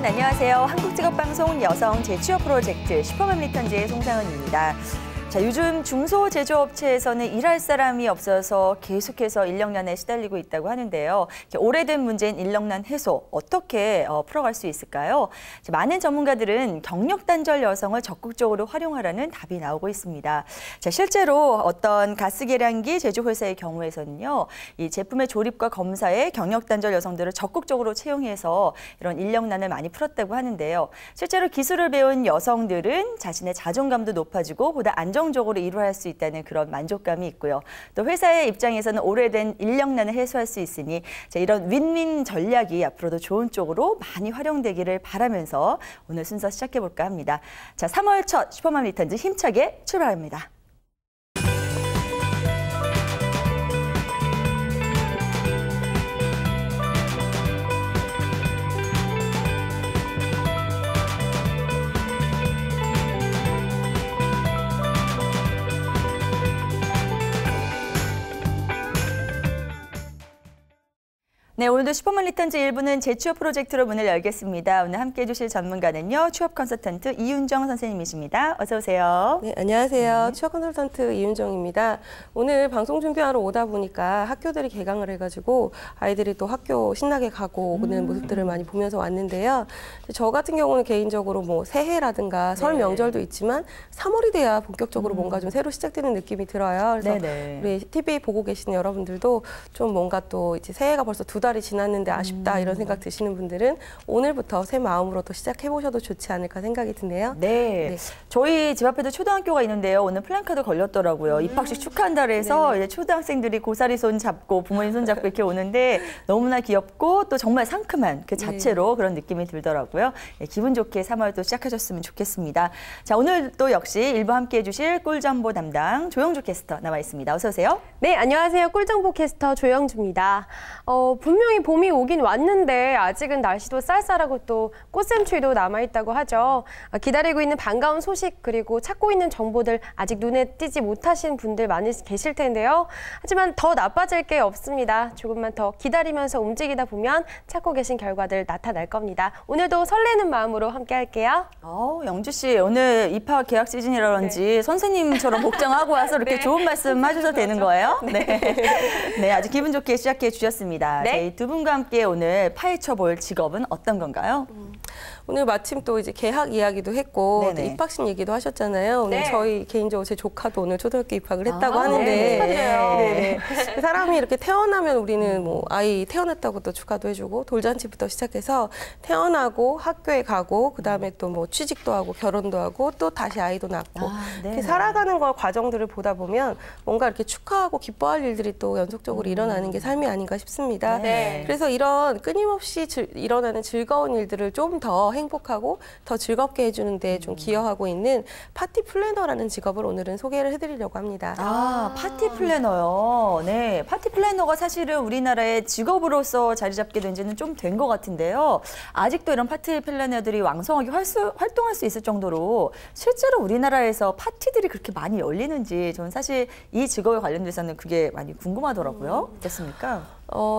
안녕하세요. 한국직업방송 여성 재취업 프로젝트 슈퍼맘 리턴즈의 송상은입니다. 자, 요즘 중소제조업체에서는 일할 사람이 없어서 계속해서 인력난에 시달리고 있다고 하는데요. 오래된 문제인 인력난 해소 어떻게 풀어갈 수 있을까요? 많은 전문가들은 경력 단절 여성을 적극적으로 활용하라는 답이 나오고 있습니다. 자, 실제로 어떤 가스 계량기 제조회사의 경우에서는요, 이 제품의 조립과 검사에 경력 단절 여성들을 적극적으로 채용해서 이런 인력난을 많이 풀었다고 하는데요. 실제로 기술을 배운 여성들은 자신의 자존감도 높아지고 보다 안정적으로 일을 할 수 있다는 그런 만족감이 있고요. 또 회사의 입장에서는 오래된 인력난을 해소할 수 있으니 이런 윈윈 전략이 앞으로도 좋은 쪽으로 많이 활용되기를 바라면서 오늘 순서 시작해볼까 합니다. 자, 3월 첫 슈퍼맘 리턴즈 힘차게 출발합니다. 네, 오늘도 슈퍼맘 리턴즈 1부는 재취업 프로젝트로 문을 열겠습니다. 오늘 함께해 주실 전문가는요, 취업 컨설턴트 이윤정 선생님이십니다. 어서 오세요. 네, 안녕하세요. 취업 컨설턴트 이윤정입니다. 오늘 방송 준비하러 오다 보니까 학교들이 개강을 해가지고 아이들이 또 학교 신나게 가고 오는 모습들을 많이 보면서 왔는데요. 저 같은 경우는 개인적으로 뭐 새해라든가 설 명절도 있지만 3월이 돼야 본격적으로 뭔가 좀 새로 시작되는 느낌이 들어요. 그래서 우리 TV 보고 계시는 여러분들도 좀 뭔가 또 이제 새해가 벌써 두 달이 지났는데 아쉽다 이런 생각 드시는 분들은 오늘부터 새 마음으로 또 시작해보셔도 좋지 않을까 생각이 드네요. 네. 저희 집 앞에도 초등학교가 있는데요. 오늘 플랜카드 걸렸더라고요. 입학식 축하한다 그래서 이제 초등학생들이 고사리 손 잡고 부모님 손 잡고 이렇게 오는데 너무나 귀엽고 또 정말 상큼한 그 자체로 그런 느낌이 들더라고요. 네, 기분 좋게 3월 또 시작하셨으면 좋겠습니다. 자, 오늘 또 역시 일부 함께해 주실 꿀정보 담당 조영주 캐스터 나와 있습니다. 어서 오세요. 네, 안녕하세요. 꿀정보 캐스터 조영주입니다. 분명히 봄이 오긴 왔는데 아직은 날씨도 쌀쌀하고 또 꽃샘추위도 남아있다고 하죠. 기다리고 있는 반가운 소식 그리고 찾고 있는 정보들 아직 눈에 띄지 못하신 분들 많이 계실 텐데요. 하지만 더 나빠질 게 없습니다. 조금만 더 기다리면서 움직이다 보면 찾고 계신 결과들 나타날 겁니다. 오늘도 설레는 마음으로 함께 할게요. 영주 씨, 오늘 입학 개학 시즌이라든지 선생님처럼 복장하고 와서 이렇게 좋은 말씀 해주셔도 되는 거예요? 네, 아주 기분 좋게 시작해 주셨습니다. 저희 두 분과 함께 오늘 파헤쳐볼 직업은 어떤 건가요? 오늘 마침 또 이제 개학 이야기도 했고 또 입학식 얘기도 하셨잖아요. 오늘 저희 개인적으로 제 조카도 오늘 초등학교 입학을 했다고 하는데 사람이 이렇게 태어나면 우리는 뭐 아이 태어났다고 또 축하도 해주고 돌잔치부터 시작해서 태어나고 학교에 가고 그다음에 또 뭐 취직도 하고 결혼도 하고 또 다시 아이도 낳고 이렇게 살아가는 걸 과정들을 보다 보면 뭔가 이렇게 축하하고 기뻐할 일들이 또 연속적으로 일어나는 게 삶이 아닌가 싶습니다. 그래서 이런 끊임없이 일어나는 즐거운 일들을 좀 더 행복하고 더 즐겁게 해주는 데 좀 기여하고 있는 파티 플래너라는 직업을 오늘은 소개를 해드리려고 합니다. 파티 플래너요. 네, 파티 플래너가 사실은 우리나라의 직업으로서 자리 잡게 된 지는 좀 된 것 같은데요. 아직도 이런 파티 플래너들이 왕성하게 활동할 수 있을 정도로 실제로 우리나라에서 파티들이 그렇게 많이 열리는지 저는 사실 이 직업에 관련돼서는 그게 많이 궁금하더라고요. 어떻습니까?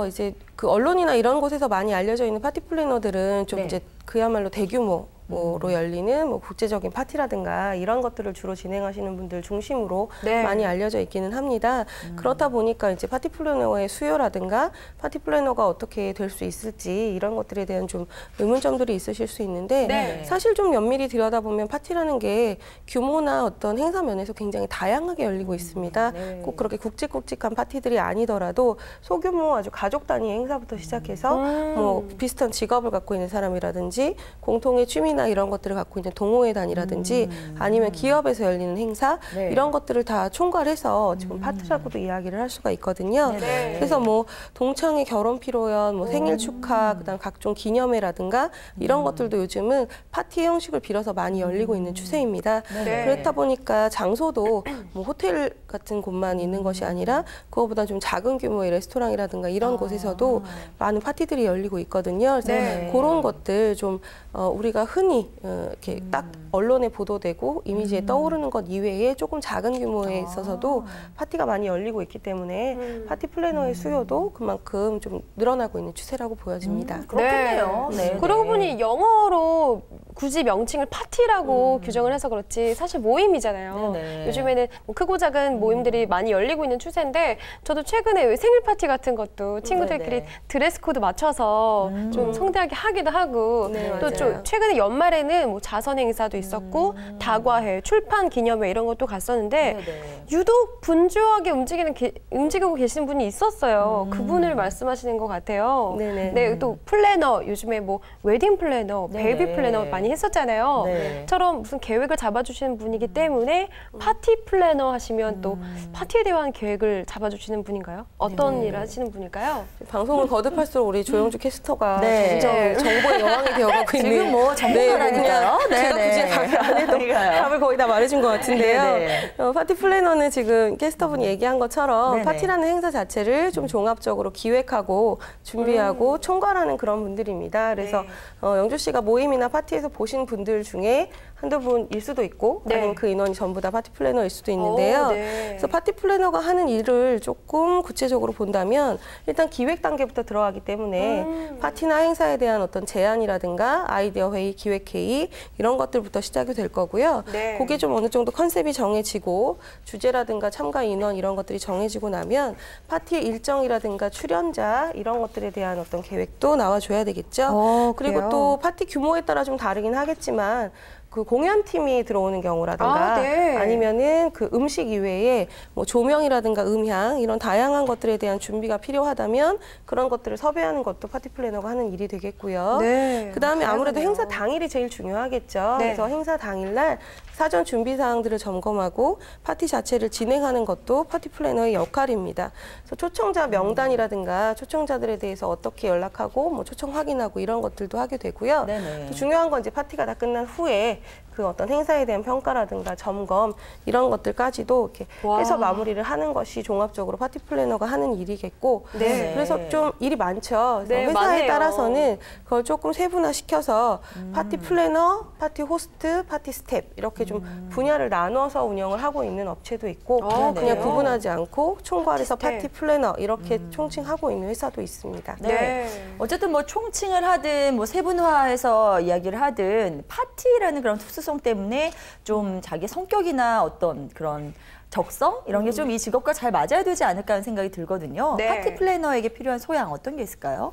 이제 그 언론이나 이런 곳에서 많이 알려져 있는 파티 플래너들은 좀 이제 그야말로 대규모 로 열리는 뭐 국제적인 파티라든가 이런 것들을 주로 진행하시는 분들 중심으로 많이 알려져 있기는 합니다. 그렇다 보니까 이제 파티 플래너의 수요라든가 파티 플래너가 어떻게 될 수 있을지 이런 것들에 대한 좀 의문점들이 있으실 수 있는데 사실 좀 면밀히 들여다보면 파티라는 게 규모나 어떤 행사 면에서 굉장히 다양하게 열리고 있습니다. 꼭 그렇게 굵직굵직한 파티들이 아니더라도 소규모 아주 가족 단위 행사부터 시작해서 뭐 비슷한 직업을 갖고 있는 사람이라든지 공통의 취미 나 이런 것들을 갖고 있는 동호회단이라든지 아니면 기업에서 열리는 행사 이런 것들을 다 총괄해서 지금 파티라고도 이야기를 할 수가 있거든요. 그래서 뭐 동창회 결혼 피로연, 뭐 생일 축하, 그다음 각종 기념회라든가 이런 것들도 요즘은 파티 형식을 빌어서 많이 열리고 있는 추세입니다. 그렇다 보니까 장소도 뭐 호텔 같은 곳만 있는 것이 아니라 그거보다 좀 작은 규모의 레스토랑이라든가 이런 곳에서도 많은 파티들이 열리고 있거든요. 그래서 그런 것들 좀 우리가 흔히 흔히 이렇게 딱 언론에 보도되고 이미지에 떠오르는 것 이외에 조금 작은 규모에 있어서도 파티가 많이 열리고 있기 때문에 파티 플래너의 수요도 그만큼 좀 늘어나고 있는 추세라고 보여집니다. 그렇겠네요. 네. 그러고 보니 영어로 굳이 명칭을 파티라고 규정을 해서 그렇지 사실 모임이잖아요. 네네. 요즘에는 뭐 크고 작은 모임들이 많이 열리고 있는 추세인데 저도 최근에 왜 생일 파티 같은 것도 친구들끼리 네네. 드레스 코드 맞춰서 좀 성대하게 하기도 하고 네, 또 좀 맞아요. 최근에 연말에는 뭐 자선 행사도 있었고 다과회, 출판 기념회 이런 것도 갔었는데 네네. 유독 분주하게 움직이고 계시는 분이 있었어요. 그분을 말씀하시는 것 같아요. 네네. 네, 또 플래너 요즘에 뭐 웨딩 플래너, 네네. 베이비 플래너 많이 했었잖아요. 네. 처럼 무슨 계획을 잡아주시는 분이기 때문에 파티 플래너 하시면 또 파티에 대한 계획을 잡아주시는 분인가요? 어떤 일을 하시는 분일까요? 방송을 거듭할수록 우리 조영주 캐스터가 네. 점점 정보의 여왕이 되어가고 있는 지금 뭐 전문가라니까요. 그냥 제가 네네. 굳이 답을 안 해도 그러니까요. 답을 거의 다 말해준 것 같은데요. 네네. 파티 플래너는 지금 캐스터분이 얘기한 것처럼 네네. 파티라는 행사 자체를 좀 종합적으로 기획하고 준비하고 총괄하는 그런 분들입니다. 그래서 영주 씨가 모임이나 파티에서 보신 분들 중에 한두 분일 수도 있고 네. 아니면 그 인원이 전부 다 파티 플래너일 수도 있는데요. 오, 네. 그래서 파티 플래너가 하는 일을 조금 구체적으로 본다면 일단 기획 단계부터 들어가기 때문에 파티나 행사에 대한 어떤 제안이라든가 아이디어 회의, 기획 회의 이런 것들부터 시작이 될 거고요. 네. 그게 좀 어느 정도 컨셉이 정해지고 주제라든가 참가 인원 이런 것들이 정해지고 나면 파티의 일정이라든가 출연자 이런 것들에 대한 어떤 계획도 나와줘야 되겠죠. 그리고 그래요? 또 파티 규모에 따라 좀 다르긴 하겠지만 그 공연팀이 들어오는 경우라든가 아, 네. 아니면은 그 음식 이외에 뭐 조명이라든가 음향 이런 다양한 것들에 대한 준비가 필요하다면 그런 것들을 섭외하는 것도 파티 플래너가 하는 일이 되겠고요. 네. 그다음에 아무래도 다양하네요. 행사 당일이 제일 중요하겠죠. 네. 그래서 행사 당일날 사전 준비 사항들을 점검하고 파티 자체를 진행하는 것도 파티 플래너의 역할입니다. 그래서 초청자 명단이라든가 초청자들에 대해서 어떻게 연락하고 뭐 초청 확인하고 이런 것들도 하게 되고요. 네네. 또 중요한 건 이제 파티가 다 끝난 후에 그 어떤 행사에 대한 평가라든가 점검 이런 것들까지도 이렇게 와. 해서 마무리를 하는 것이 종합적으로 파티 플래너가 하는 일이겠고 네. 그래서 좀 일이 많죠. 그래서 네, 회사에 많네요. 따라서는 그걸 조금 세분화시켜서 파티 플래너, 파티 호스트, 파티 스텝 이렇게 좀 분야를 나눠서 운영을 하고 있는 업체도 있고 아, 그냥 그래요? 구분하지 않고 총괄해서 파티 파티 스텝. 플래너 이렇게 총칭하고 있는 회사도 있습니다. 네. 네. 어쨌든 뭐 총칭을 하든 뭐 세분화해서 이야기를 하든 파티라는 그런 특수성 때문에 좀 자기 성격이나 어떤 그런 적성 이런 게 좀 이 직업과 잘 맞아야 되지 않을까 하는 생각이 들거든요. 네. 파티 플래너에게 필요한 소양 어떤 게 있을까요?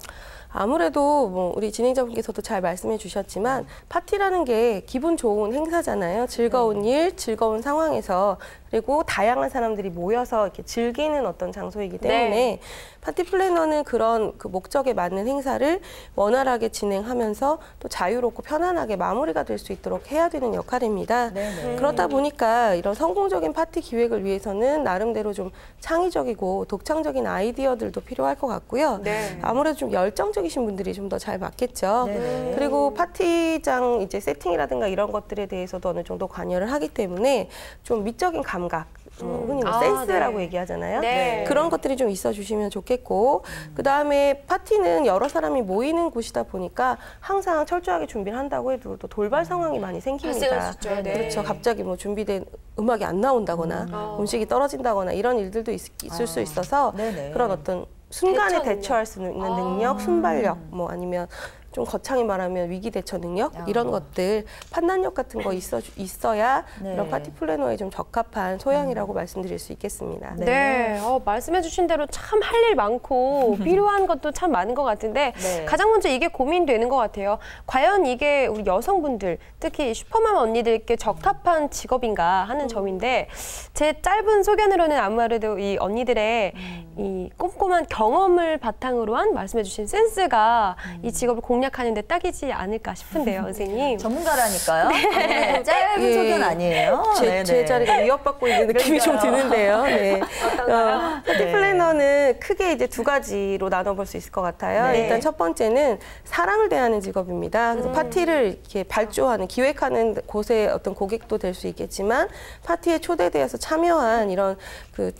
아무래도 뭐 우리 진행자분께서도 잘 말씀해 주셨지만 파티라는 게 기분 좋은 행사잖아요. 즐거운 일, 즐거운 상황에서 그리고 다양한 사람들이 모여서 이렇게 즐기는 어떤 장소이기 때문에 네. 파티 플래너는 그런 그 목적에 맞는 행사를 원활하게 진행하면서 또 자유롭고 편안하게 마무리가 될 수 있도록 해야 되는 역할입니다. 네네. 그러다 보니까 이런 성공적인 파티 기획을 위해서는 나름대로 좀 창의적이고 독창적인 아이디어들도 필요할 것 같고요. 네. 아무래도 좀 열정적이신 분들이 좀 더 잘 맞겠죠. 네네. 그리고 파티장 이제 세팅이라든가 이런 것들에 대해서도 어느 정도 관여를 하기 때문에 좀 미적인 감각, 흔히 뭐 아, 센스라고 네. 얘기하잖아요. 네. 그런 것들이 좀 있어 주시면 좋겠고 그다음에 파티는 여러 사람이 모이는 곳이다 보니까 항상 철저하게 준비를 한다고 해도 또 돌발 상황이 많이 생깁니다. 발생할 수 있죠. 네. 그렇죠. 갑자기 뭐 준비된 음악이 안 나온다거나 음식이 떨어진다거나 이런 일들도 있을 수 있어서 네네. 그런 어떤 순간에 대처 능력. 대처할 수 있는 능력, 순발력, 뭐 아니면 좀 거창히 말하면 위기 대처 능력 이런 것들 판단력 같은 거 있어야 네. 이런 파티 플래너에 좀 적합한 소양이라고 말씀드릴 수 있겠습니다. 네, 말씀해주신 대로 참 할 일 많고 필요한 것도 참 많은 것 같은데 네. 가장 먼저 이게 고민되는 것 같아요. 과연 이게 우리 여성분들, 특히 슈퍼맘 언니들께 적합한 직업인가 하는 점인데 제 짧은 소견으로는 아무래도 이 언니들의 이 꼼꼼한 경험을 바탕으로 한 말씀해주신 센스가 이 직업을 공략하는 데 딱이지 않을까 싶은데요, 선생님. 전문가라니까요. 네. 짧은 예. 소견 아니에요. 제 네네. 자리가 위협받고 있는 느낌이 좀 그러니까요. 드는데요. 네. 파티 네. 플래너는 크게 이제 두 가지로 나눠볼 수 있을 것 같아요. 네. 일단 첫 번째는 사람을 대하는 직업입니다. 그래서 파티를 이렇게 발주하는, 기획하는 곳의 어떤 고객도 될 수 있겠지만 파티에 초대되어서 참여한 이런 그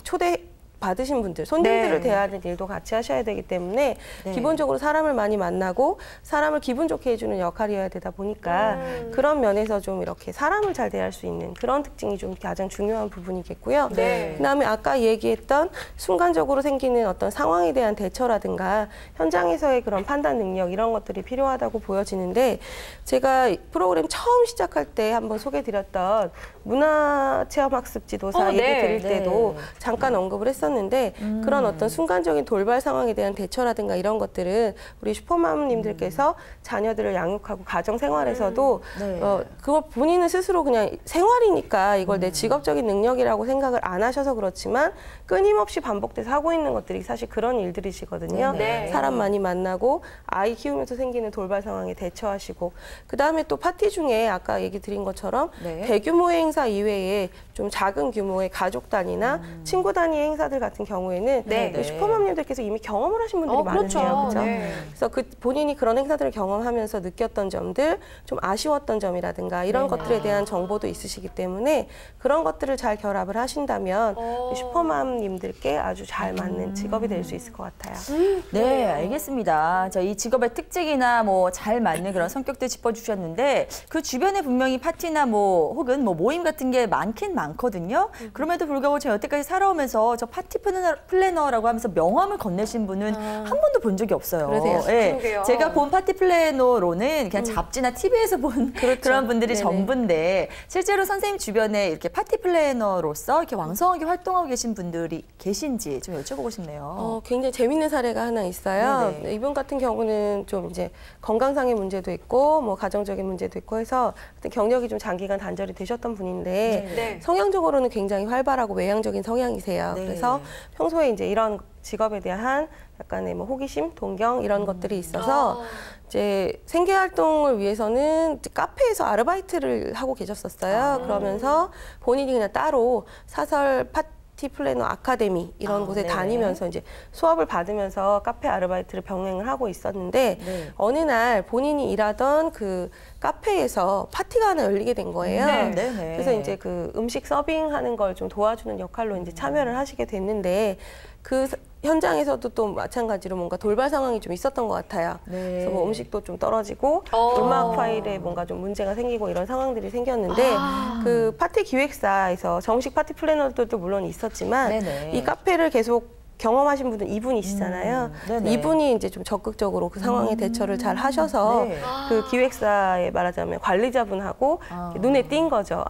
초대 받으신 분들, 손님들을 네. 대하는 일도 같이 하셔야 되기 때문에 네. 기본적으로 사람을 많이 만나고 사람을 기분 좋게 해주는 역할이어야 되다 보니까 그런 면에서 좀 이렇게 사람을 잘 대할 수 있는 그런 특징이 좀 가장 중요한 부분이겠고요. 네. 그다음에 아까 얘기했던 순간적으로 생기는 어떤 상황에 대한 대처라든가 현장에서의 그런 판단 능력 이런 것들이 필요하다고 보여지는데 제가 프로그램 처음 시작할 때 한번 소개드렸던 문화체험학습 지도사 얘기 네. 드릴 때도 잠깐 언급을 했었는데 그런 어떤 순간적인 돌발 상황에 대한 대처라든가 이런 것들은 우리 슈퍼맘님들께서 자녀들을 양육하고 가정 생활에서도 네. 그걸 본인은 스스로 그냥 생활이니까 이걸 내 직업적인 능력이라고 생각을 안 하셔서 그렇지만 끊임없이 반복돼서 하고 있는 것들이 사실 그런 일들이시거든요. 네. 사람 많이 만나고 아이 키우면서 생기는 돌발 상황에 대처하시고 그다음에 또 파티 중에 아까 얘기 드린 것처럼 네. 대규모 행사 이외에 좀 작은 규모의 가족 단위나 친구 단위 행사들 같은 경우에는 네, 네. 슈퍼맘님들께서 이미 경험을 하신 분들이 그렇죠. 많으세요. 그렇죠? 네. 그래서 본인이 그런 행사들을 경험하면서 느꼈던 점들, 좀 아쉬웠던 점이라든가 이런 네네. 것들에 대한 정보도 있으시기 때문에 그런 것들을 잘 결합을 하신다면 슈퍼맘님들께 아주 잘 맞는 직업이 될 수 있을 것 같아요. 네, 알겠습니다. 이 직업의 특징이나 뭐 잘 맞는 그런 성격들 짚어주셨는데 그 주변에 분명히 파티나 뭐 혹은 뭐 모임 같은 게 많긴 많거든요. 그럼에도 불구하고 제가 여태까지 살아오면서 저 파티 플래너라고 하면서 명함을 건네신 분은 한 번도 본 적이 없어요. 그러세요? 예, 그러게요. 제가 본 파티 플래너로는 그냥 잡지나 TV에서 본 그런 분들이 네네. 전부인데 실제로 선생님 주변에 이렇게 파티 플래너로서 이렇게 왕성하게 활동하고 계신 분들이 계신지 좀 여쭤보고 싶네요. 굉장히 재밌는 사례가 하나 있어요. 네네. 이분 같은 경우는 좀 이제 건강상의 문제도 있고 뭐 가정적인 문제도 있고 해서 경력이 좀 장기간 단절이 되셨던 분인데 네. 성향적으로는 굉장히 활발하고 외향적인 성향이세요. 네. 그래서 평소에 이제 이런 직업에 대한 약간의 뭐 호기심, 동경 이런 것들이 있어서 이제 생계 활동을 위해서는 이제 카페에서 아르바이트를 하고 계셨었어요. 그러면서 본인이 그냥 따로 사설 파티 플래너 아카데미 이런 곳에 네. 다니면서 이제 수업을 받으면서 카페 아르바이트를 병행을 하고 있었는데 네. 어느 날 본인이 일하던 그 카페에서 파티가 하나 열리게 된 거예요. 네. 네네. 그래서 이제 그 음식 서빙하는 걸 좀 도와주는 역할로 이제 참여를 하시게 됐는데 그 현장에서도 또 마찬가지로 뭔가 돌발 상황이 좀 있었던 것 같아요. 네. 그래서 뭐 음식도 좀 떨어지고 음악 파일에 뭔가 좀 문제가 생기고 이런 상황들이 생겼는데 그 파티 기획사에서 정식 파티 플래너들도 물론 있었지만 네네. 이 카페를 계속 경험하신 분은 이분이시잖아요. 네네. 이분이 이제 좀 적극적으로 그 상황에 대처를 잘 하셔서 네. 그 기획사에 말하자면 관리자분하고 눈에 띈 거죠.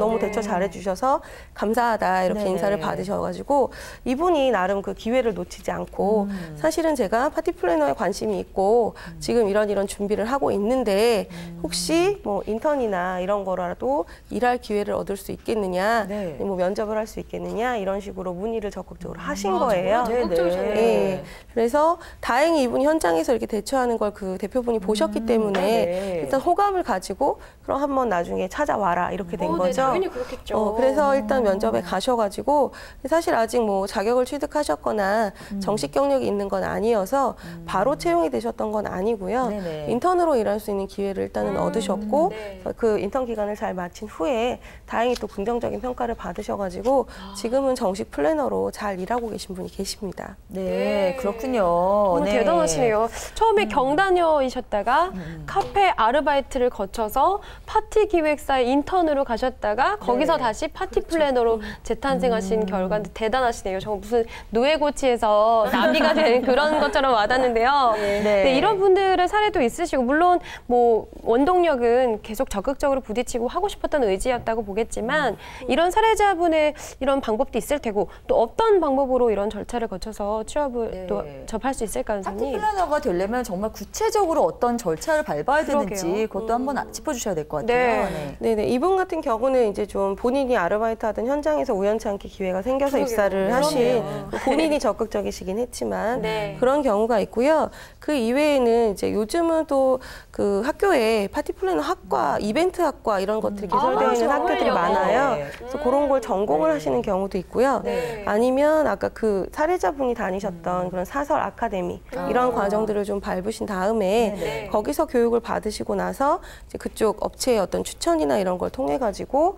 너무 대처 잘해주셔서 감사하다 이렇게 네네. 인사를 받으셔가지고 이분이 나름 그 기회를 놓치지 않고 사실은 제가 파티 플래너에 관심이 있고 지금 이런 준비를 하고 있는데 혹시 뭐 인턴이나 이런 거라도 일할 기회를 얻을 수 있겠느냐, 네. 뭐 면접을 할 수 있겠느냐 이런 식으로 문의를 적극적으로 하신 거예요. 적극적이셨네요. 네. 그래서 다행히 이분이 현장에서 이렇게 대처하는 걸 그 대표분이 보셨기 때문에 네네. 일단 호감을 가지고 그럼 한번 나중에 찾아와라 이렇게 된 네, 거죠. 당연히 그렇겠죠. 그래서 일단 면접에 가셔가지고 사실 아직 뭐 자격을 취득하셨거나 정식 경력이 있는 건 아니어서 바로 채용이 되셨던 건 아니고요. 네네. 인턴으로 일할 수 있는 기회를 일단은 얻으셨고 네. 그 인턴 기간을 잘 마친 후에 다행히 또 긍정적인 평가를 받으셔가지고 지금은 정식 플래너로 잘 일하고 계신 분이 계십니다. 네, 그렇군요. 너무 네. 대단하시네요. 처음에 경다녀이셨다가 카페 아르바이트를 거쳐서 파티 기획사의 인턴으로 가셨다가 거기서 다시 파티 플래너로 재탄생하신 결과인데 대단하시네요. 정말 무슨 노예고치에서 나비가 된 그런 것처럼 와닿는데요. 네, 이런 분들의 사례도 있으시고 물론 뭐 원동력은 계속 적극적으로 부딪히고 하고 싶었던 의지였다고 보겠지만 이런 사례자분의 이런 방법도 있을 테고 또 어떤 방법으로 이런 절차를 거쳐서 취업을 또 접할 수 있을까 하는 파티 점이 플래너가 되려면 정말 구체적으로 어떤 절차를 밟아야 되는지 그러게요. 그것도 한번 짚어주셔야 될 것 같아요. 네. 네네. 이분 같은 경우는 이제 좀 본인이 아르바이트 하던 현장에서 우연치 않게 기회가 생겨서 입사를 하신 본인이 적극적이시긴 했지만 네. 그런 경우가 있고요. 그 이외에는 이제 요즘은 또 그 학교에 파티 플래너 학과, 이벤트 학과 이런 것들이 개설되어 있는 학교들이 정말요? 많아요. 네. 그래서 그런 걸 전공을 하시는 경우도 있고요. 네. 아니면 아까 그 사례자분이 다니셨던 그런 사설 아카데미 이런 과정들을 좀 밟으신 다음에 거기서 교육을 받으시고 나서 이제 그쪽 업체의 어떤 추천이나 이런 걸 통해 가지고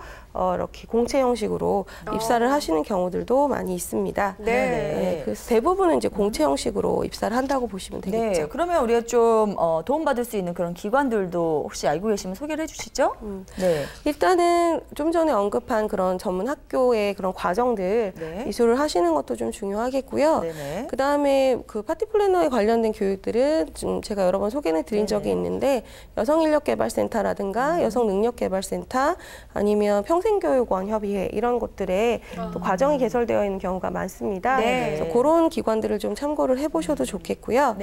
이렇게 공채 형식으로 입사를 하시는 경우들도 많이 있습니다. 네. 그래서 대부분은 이제 공채 형식으로 입사를 한다고 보시면 되겠죠. 네. 그러면 우리가 좀 도움받을 수 있는 그런 기관들도 혹시 알고 계시면 소개를 해주시죠? 네. 일단은 좀 전에 언급한 그런 전문 학교의 그런 과정들 이수를 하시는 것도 좀 중요하겠고요. 그 다음에 그 파티 플래너에 관련된 교육들은 좀 제가 여러 번 소개를 드린 적이 있는데 여성인력개발센터라든가 여성능력개발센터 아니면 평생교육원 협의회 이런 곳들에 또 과정이 개설되어 있는 경우가 많습니다. 그래서 그런 기관들을 좀 참고를 해보셔도 좋겠고요.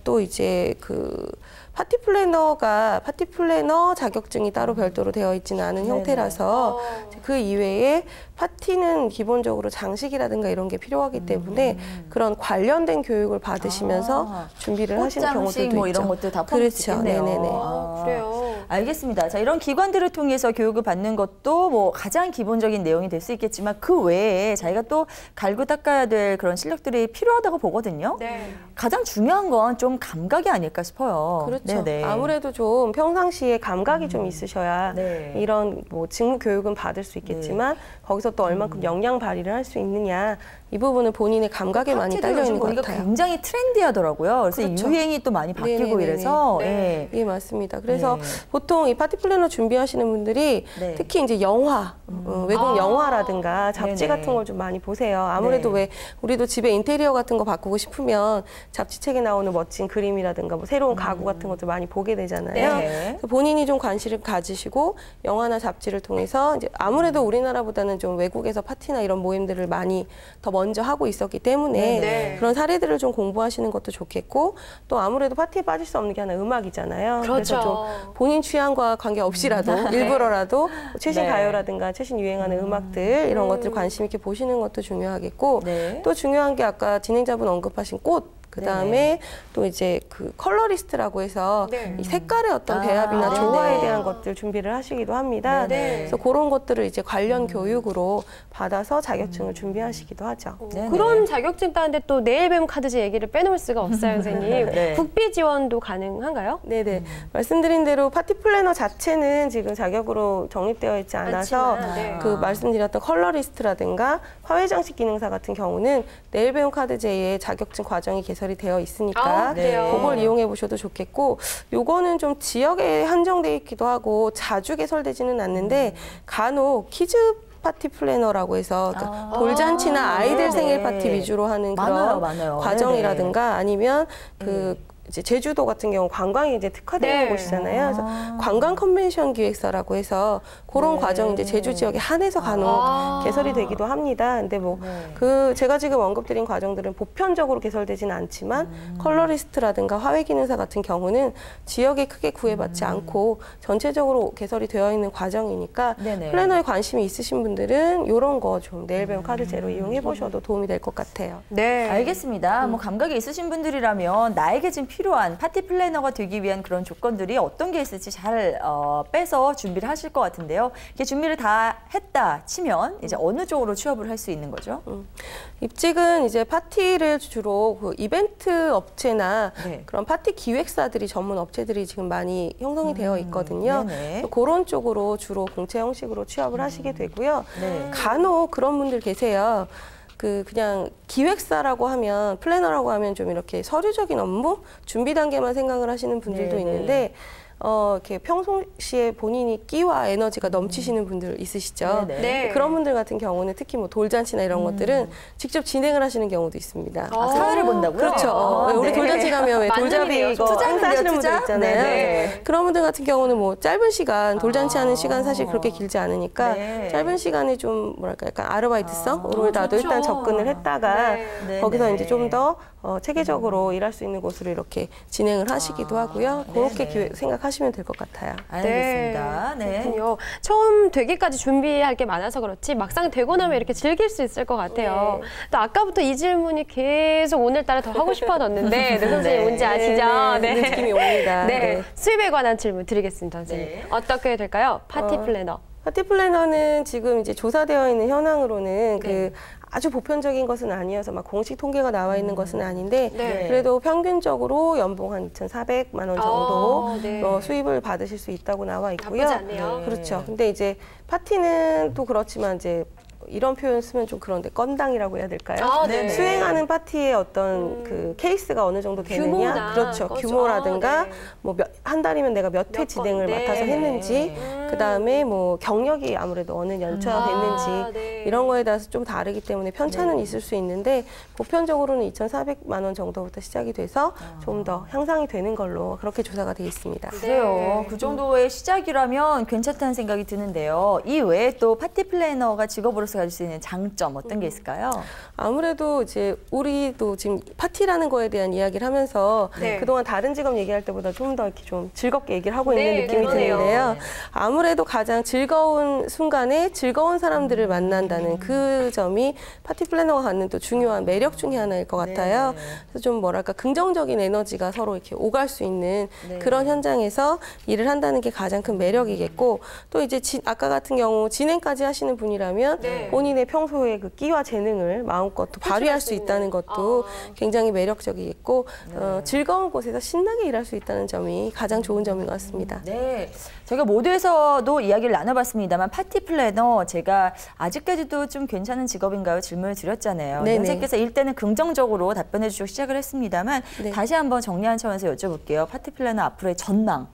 또 이제 그 파티 플래너 자격증이 따로 별도로 되어 있지는 않은 형태라서 그 이외에 파티는 기본적으로 장식이라든가 이런 게 필요하기 때문에 그런 관련된 교육을 받으시면서 준비를 하시는 경우들도 뭐 있죠. 이런 것들 다 포함될 수 있겠네요. 그래요. 알겠습니다. 자, 이런 기관들을 통해서 교육을 받는 것도 뭐 가장 기본적인 내용이 될 수 있겠지만 그 외에 자기가 또 갈고 닦아야 될 그런 실력들이 필요하다고 보거든요. 가장 중요한 건 좀 감각이 아닐까 싶어요. 그렇죠. 아무래도 좀 평상시에 감각이 좀 있으셔야 이런 뭐 직무 교육은 받을 수 있겠지만 거기서 또 얼만큼 역량 발휘를 할 수 있느냐 이 부분은 본인의 감각에 많이 딸려 있는 것 같아요. 굉장히 트렌디하더라고요. 그래서 유행이 또 많이 바뀌고 이래서 예, 맞습니다. 그래서 보통 이 파티 플래너 준비하시는 분들이 특히 이제 영화, 외국 영화라든가 잡지 같은 걸 좀 많이 보세요. 아무래도 왜 우리도 집에 인테리어 같은 거 바꾸고 싶으면 잡지책에 나오는 멋진 그림이라든가 뭐 새로운 가구 같은 것들 많이 보게 되잖아요. 그래서 본인이 좀 관심을 가지시고 영화나 잡지를 통해서 이제 아무래도 우리나라보다는 좀 외국에서 파티나 이런 모임들을 많이 더 먼저 하고 있었기 때문에 그런 사례들을 좀 공부하시는 것도 좋겠고 또 아무래도 파티에 빠질 수 없는 게 하나 음악이잖아요. 그래서 좀 본인 취향과 관계없이라도 일부러라도 최신 가요라든가 최신 유행하는 음악들 이런 것들 관심 있게 보시는 것도 중요하겠고 또 중요한 게 아까 진행자분 언급하신 꽃 그다음에 또 이제 그 컬러리스트라고 해서 이 색깔의 어떤 배합이나 조화에 대한 것들 준비를 하시기도 합니다. 그래서 그런 것들을 이제 관련 교육으로 받아서 자격증을 준비하시기도 하죠. 그런 자격증 따는데 또 내일 배움 카드제 얘기를 빼놓을 수가 없어요, 선생님. 국비 지원도 가능한가요? 네네. 말씀드린 대로 파티 플래너 자체는 지금 자격으로 정립되어 있지 않아서 그 말씀드렸던 컬러리스트라든가 화훼 장식 기능사 같은 경우는 내일 배움 카드제의 자격증 과정이 개설이 되어 있으니까 그걸 이용해 보셔도 좋겠고 요거는 좀 지역에 한정돼 있기도 하고 자주 개설되지는 않는데 간혹 키즈 파티 플래너라고 해서 그러니까 돌잔치나 아이들 생일 파티 위주로 하는 그런 과정이라든가 아니면 그 이제 제주도 같은 경우 관광이 이제 특화되는 곳이잖아요. 그래서 관광 컨벤션 기획사라고 해서 그런 과정이 이제 제주 지역에 한해서 간혹 개설이 되기도 합니다. 근데 뭐 그 제가 지금 언급드린 과정들은 보편적으로 개설되지는 않지만 컬러리스트라든가 화훼 기능사 같은 경우는 지역에 크게 구애받지 않고 전체적으로 개설이 되어 있는 과정이니까 플래너에 관심이 있으신 분들은 이런 거 좀 내일 배움 카드제로 이용해 보셔도 도움이 될 것 같아요. 알겠습니다. 뭐 감각이 있으신 분들이라면 나에게 지금 필요한 파티 플래너가 되기 위한 그런 조건들이 어떤 게 있을지 잘 빼서 준비를 하실 것 같은데요. 이렇게 준비를 다 했다 치면 이제 어느 쪽으로 취업을 할 수 있는 거죠? 입직은 이제 파티를 주로 그 이벤트 업체나 그런 파티 기획사들이 전문 업체들이 지금 많이 형성이 되어 있거든요. 그런 쪽으로 주로 공채 형식으로 취업을 하시게 되고요. 간혹 그런 분들 계세요. 그냥 기획사라고 하면 플래너라고 하면 좀 이렇게 서류적인 업무 준비 단계만 생각을 하시는 분들도 있는데 이렇게 평소시에 본인이 끼와 에너지가 넘치시는 분들 있으시죠. 그런 분들 같은 경우는 특히 뭐 돌잔치나 이런 것들은 직접 진행을 하시는 경우도 있습니다. 사회를 본다고요? 그렇죠. 우리 돌잔치 가면 왜 돌잡이 이거 행사하시는 분들 있잖아요. 그런 분들 같은 경우는 뭐 짧은 시간 돌잔치 하는 시간 사실 그렇게 길지 않으니까 짧은 시간에 좀 뭐랄까 약간 아르바이트성으로 나도 일단 접근을 했다가 거기서 이제 좀 더 체계적으로 일할 수 있는 곳으로 이렇게 진행을 하시기도 하고요. 그렇게 생각하시면 될 것 같아요. 알겠습니다. 그렇군요. 처음 되기까지 준비할 게 많아서 그렇지 막상 되고 나면 이렇게 즐길 수 있을 것 같아요. 또 아까부터 이 질문이 계속 오늘따라 더 하고 싶어졌는데 선생님 뭔지 아시죠? 느낌이 옵니다. 수입에 관한 질문 드리겠습니다, 선생님. 어떻게 될까요? 파티 플래너. 파티 플래너는 지금 이제 조사되어 있는 현황으로는 그 아주 보편적인 것은 아니어서 막 공식 통계가 나와 있는 것은 아닌데 그래도 평균적으로 연봉 한 2,400만 원 정도 수입을 받으실 수 있다고 나와 있고요. 나쁘지 않네요. 그렇죠. 근데 이제 파티는 또 그렇지만 이제 이런 표현 쓰면 좀 그런데 건당이라고 해야 될까요? 수행하는 파티의 어떤 그 케이스가 어느 정도 되느냐, 규모나, 그렇죠. 규모라든가 뭐 한 달이면 내가 몇 회 진행을 맡아서 했는지, 그 다음에 뭐 경력이 아무래도 어느 연차가 됐는지 이런 거에 따라서 좀 다르기 때문에 편차는 있을 수 있는데 보편적으로는 2,400만 원 정도부터 시작이 돼서 좀 더 향상이 되는 걸로 그렇게 조사가 되어 있습니다. 그래요. 그 정도의 시작이라면 괜찮다는 생각이 드는데요. 이 외에 또 파티 플래너가 직업으로서 가질 수 있는 장점 어떤 게 있을까요? 아무래도 이제 우리도 지금 파티라는 거에 대한 이야기를 하면서 그동안 다른 직업 얘기할 때보다 좀 더 이렇게 좀 즐겁게 얘기를 하고 있는 느낌이 드는데요. 아무래도 가장 즐거운 순간에 즐거운 사람들을 만난다는 그 점이 파티 플래너가 갖는 또 중요한 매력 중에 하나일 것 같아요. 그래서 좀 뭐랄까 긍정적인 에너지가 서로 이렇게 오갈 수 있는 그런 현장에서 일을 한다는 게 가장 큰 매력이겠고, 또 이제 아까 같은 경우 진행까지 하시는 분이라면 본인의 평소에 그 끼와 재능을 마음껏 또 발휘할 수 있다는 것도 굉장히 매력적이겠고 즐거운 곳에서 신나게 일할 수 있다는 점이 가장 좋은 점인 것 같습니다. 네, 저희가 모두에서도 이야기를 나눠봤습니다만 파티 플래너 제가 아직까지도 좀 괜찮은 직업인가요? 질문을 드렸잖아요. 선생님께서 일단은 긍정적으로 답변해 주시고 시작을 했습니다만 다시 한번 정리한 차원에서 여쭤볼게요. 파티 플래너 앞으로의 전망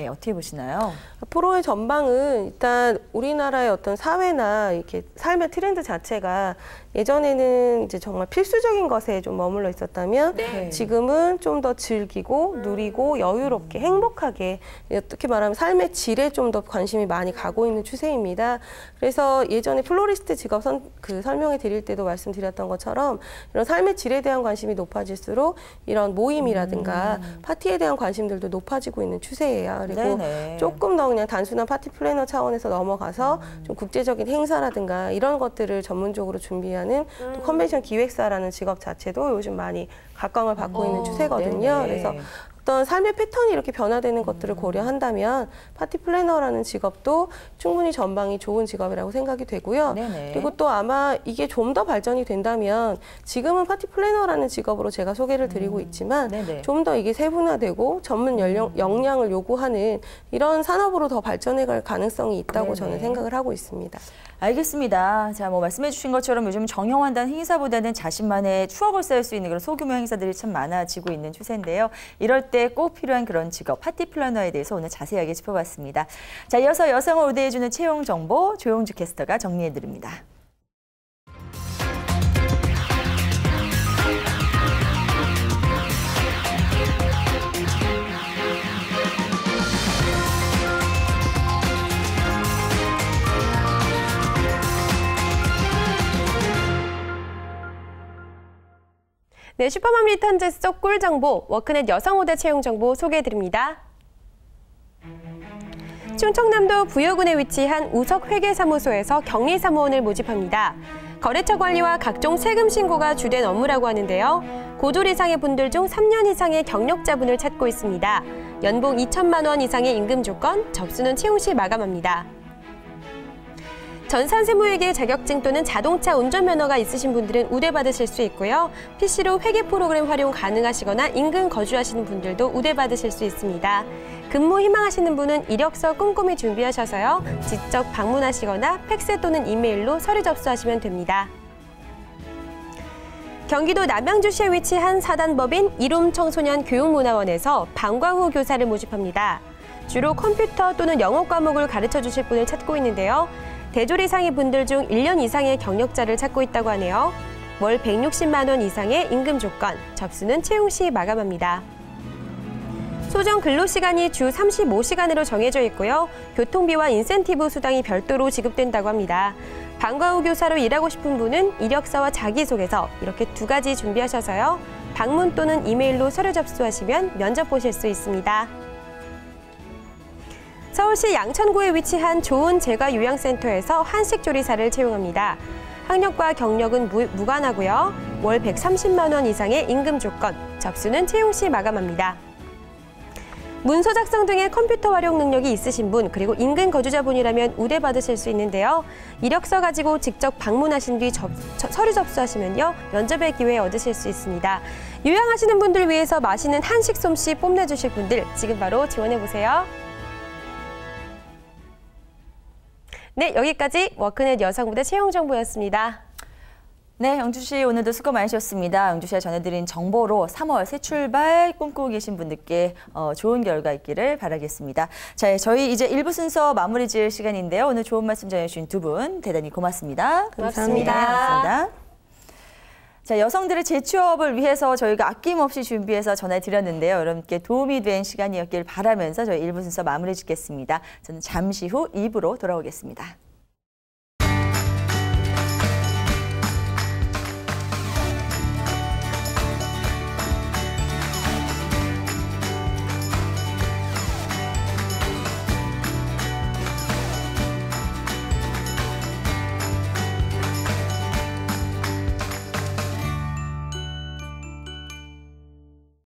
어떻게 보시나요? 앞으로의 전망은 일단 우리나라의 어떤 사회나 이렇게 삶의 트렌드 자체가 예전에는 이제 정말 필수적인 것에 좀 머물러 있었다면 지금은 좀 더 즐기고 누리고 여유롭게 행복하게, 어떻게 말하면 삶의 질에 좀 더 관심이 많이 가고 있는 추세입니다. 그래서 예전에 플로리스트 직업 설명해 드릴 때도 말씀드렸던 것처럼 이런 삶의 질에 대한 관심이 높아질수록 이런 모임이라든가 파티에 대한 관심들도 높아지고 있는 추세예요. 그리고 조금 더 그냥 단순한 파티 플래너 차원에서 넘어가서 좀 국제적인 행사라든가 이런 것들을 전문적으로 준비하는 또 컨벤션 기획사라는 직업 자체도 요즘 많이 각광을 받고 있는 추세거든요. 그래서 어떤 삶의 패턴이 이렇게 변화되는 것들을 고려한다면 파티 플래너라는 직업도 충분히 전망이 좋은 직업이라고 생각이 되고요. 그리고 또 아마 이게 좀 더 발전이 된다면 지금은 파티 플래너라는 직업으로 제가 소개를 드리고 있지만 좀 더 이게 세분화되고 전문 역량을 요구하는 이런 산업으로 더 발전해 갈 가능성이 있다고 저는 생각을 하고 있습니다. 알겠습니다. 자, 뭐 말씀해 주신 것처럼 요즘 정형화된 행사보다는 자신만의 추억을 쌓을 수 있는 그런 소규모 행사들이 참 많아지고 있는 추세인데요. 이럴 때 꼭 필요한 그런 직업, 파티 플래너에 대해서 오늘 자세하게 짚어봤습니다. 자, 이어서 여성을 우대해주는 채용 정보 조용주 캐스터가 정리해드립니다. 네, 슈퍼맘 리턴즈 속 꿀정보, 워크넷 여성우대 채용 정보 소개해드립니다. 충청남도 부여군에 위치한 우석회계사무소에서 경리사무원을 모집합니다. 거래처 관리와 각종 세금 신고가 주된 업무라고 하는데요. 고졸 이상의 분들 중 3년 이상의 경력자분을 찾고 있습니다. 연봉 2천만 원 이상의 임금 조건, 접수는 채용 시 마감합니다. 전산세무회계 자격증 또는 자동차 운전면허가 있으신 분들은 우대받으실 수 있고요. PC로 회계 프로그램 활용 가능하시거나 인근 거주하시는 분들도 우대받으실 수 있습니다. 근무 희망하시는 분은 이력서 꼼꼼히 준비하셔서요. 직접 방문하시거나 팩스 또는 이메일로 서류 접수하시면 됩니다. 경기도 남양주시에 위치한 사단법인 이룸 청소년 교육문화원에서 방과 후 교사를 모집합니다. 주로 컴퓨터 또는 영어 과목을 가르쳐 주실 분을 찾고 있는데요. 대졸 이상의 분들 중 1년 이상의 경력자를 찾고 있다고 하네요. 월 160만 원 이상의 임금 조건, 접수는 채용 시 마감합니다. 소정 근로시간이 주 35시간으로 정해져 있고요. 교통비와 인센티브 수당이 별도로 지급된다고 합니다. 방과 후 교사로 일하고 싶은 분은 이력서와 자기소개서 이렇게 2가지 준비하셔서요. 방문 또는 이메일로 서류 접수하시면 면접 보실 수 있습니다. 서울시 양천구에 위치한 좋은 재가요양센터에서 한식조리사를 채용합니다. 학력과 경력은 무관하고요. 월 130만 원 이상의 임금 조건, 접수는 채용 시 마감합니다. 문서 작성 등의 컴퓨터 활용 능력이 있으신 분, 그리고 인근 거주자분이라면 우대받으실 수 있는데요. 이력서 가지고 직접 방문하신 뒤 서류 접수하시면요, 면접의 기회 얻으실 수 있습니다. 요양하시는 분들 위해서 맛있는 한식 솜씨 뽐내주실 분들 지금 바로 지원해보세요. 네, 여기까지 워크넷 여성부대 채용 정보였습니다. 네, 영주 씨 오늘도 수고 많으셨습니다. 영주 씨가 전해드린 정보로 3월 새 출발 꿈꾸고 계신 분들께 좋은 결과 있기를 바라겠습니다. 자, 저희 이제 1부 순서 마무리 지을 시간인데요. 오늘 좋은 말씀 전해주신 두 분 대단히 고맙습니다. 고맙습니다. 고맙습니다. 자, 여성들의 재취업을 위해서 저희가 아낌없이 준비해서 전해드렸는데요. 여러분께 도움이 된 시간이었길 바라면서 저희 1부 순서 마무리 짓겠습니다. 저는 잠시 후 2부로 돌아오겠습니다.